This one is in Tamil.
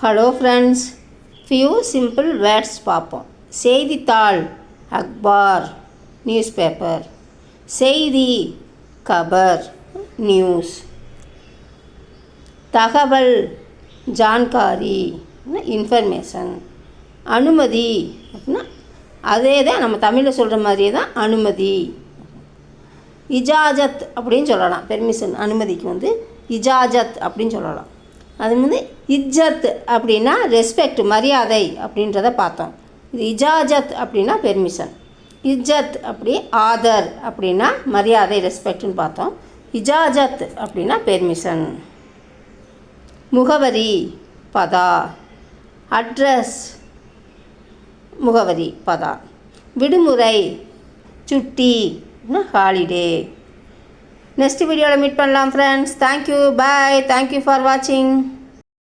Hello friends, few simple words பார்ப்போம். செய்தித்தாள் அக்பார், நியூஸ் பேப்பர். செய்தி கபர், நியூஸ். தகவல் ஜான்காரி, இன்ஃபர்மேஷன். அனுமதி அப்படின்னா அதே தான் நம்ம தமிழில் சொல்கிற மாதிரியே தான் அனுமதி. இஜாஜத் அப்படின்னு சொல்லலாம். பெர்மிஷன், அனுமதிக்கு இஜாஜத் அப்படின்னு சொல்லலாம். அது இஜ்ஜத் அப்படின்னா ரெஸ்பெக்ட், மரியாதை அப்படின்றத பார்த்தோம். இது இஜாஜத் அப்படின்னா பெர்மிஷன். இஜ்ஜத் அப்படி ஆதர் அப்படின்னா மரியாதை, ரெஸ்பெக்ட்னு பார்த்தோம். இஜாஜத் அப்படின்னா பெர்மிஷன். முகவரி பதா, அட்ரஸ் முகவரி பதா. விடுமுறை சுட்டி, ஹாலிடே. நெக்ஸ்ட் வீடியோவில் மீட் பண்ணலாம் friends. Thank you, bye. Thank you for வாட்சிங்.